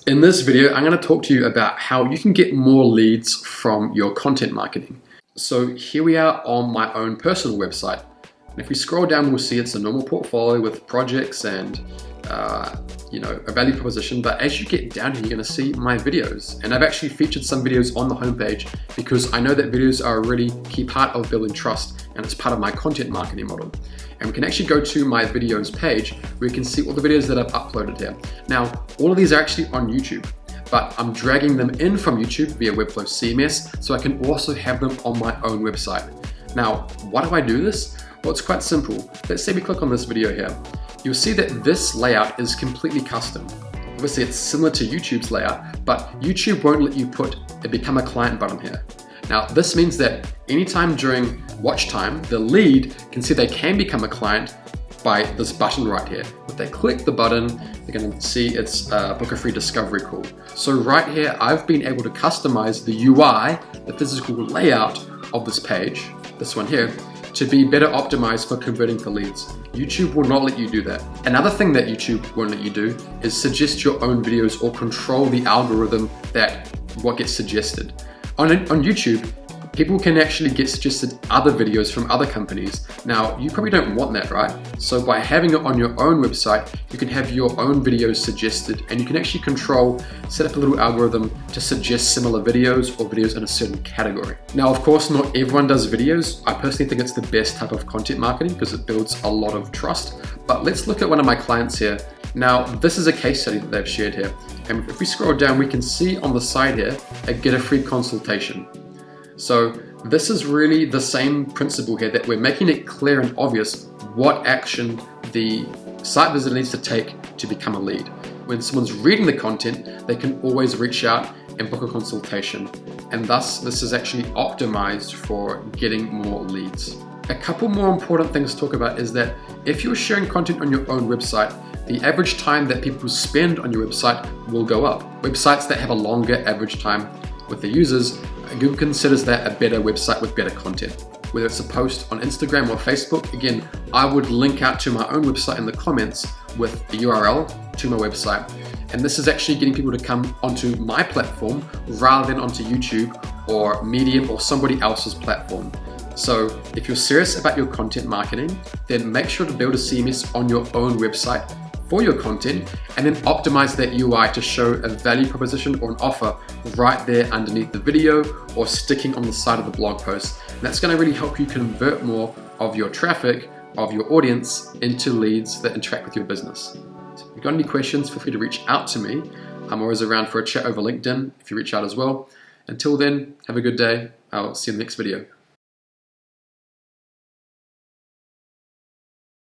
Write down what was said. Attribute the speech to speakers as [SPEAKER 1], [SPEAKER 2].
[SPEAKER 1] In this video, I'm going to talk to you about how you can get more leads from your content marketing. So here we are on my own personal website. And if we scroll down, we'll see it's a normal portfolio with projects and a value proposition. But as you get down here, you're going to see my videos. And I've actually featured some videos on the homepage because I know that videos are a really key part of building trust, and it's part of my content marketing model. And we can actually go to my videos page where you can see all the videos that I've uploaded here. Now, all of these are actually on YouTube, but I'm dragging them in from YouTube via Webflow CMS, so I can also have them on my own website. Now, why do I do this? Well, it's quite simple. Let's say we click on this video here. You'll see that this layout is completely custom. Obviously, it's similar to YouTube's layout, but YouTube won't let you put a Become a Client button here. Now, this means that anytime during watch time, the lead can see they can become a client by this button right here. If they click the button, they're going to see it's book a free discovery call. So right here, I've been able to customize the UI, the physical layout of this page, this one here, to be better optimized for converting for leads. YouTube will not let you do that. Another thing that YouTube won't let you do is suggest your own videos or control the algorithm that what gets suggested. On YouTube, people can actually get suggested other videos from other companies. Now, you probably don't want that, right? So by having it on your own website, you can have your own videos suggested, and you can actually set up a little algorithm to suggest similar videos or videos in a certain category. Now, of course, not everyone does videos. I personally think it's the best type of content marketing because it builds a lot of trust. But let's look at one of my clients here. Now, this is a case study that they've shared here. And if we scroll down, we can see on the side here, get a free consultation. So this is really the same principle here, that we're making it clear and obvious what action the site visitor needs to take to become a lead. When someone's reading the content, they can always reach out and book a consultation. And thus, this is actually optimized for getting more leads. A couple more important things to talk about is that if you're sharing content on your own website, the average time that people spend on your website will go up. Websites that have a longer average time with the users, Google considers that a better website with better content. Whether it's a post on Instagram or Facebook, again, I would link out to my own website in the comments with a URL to my website. And this is actually getting people to come onto my platform rather than onto YouTube or Medium or somebody else's platform. So if you're serious about your content marketing, then make sure to build a CMS on your own website for your content, and then optimize that UI to show a value proposition or an offer right there underneath the video or sticking on the side of the blog post. And that's going to really help you convert more of your traffic, of your audience, into leads that interact with your business. So if you've got any questions, feel free to reach out to me. I'm always around for a chat over LinkedIn if you reach out as well. Until then, have a good day. I'll see you in the next video.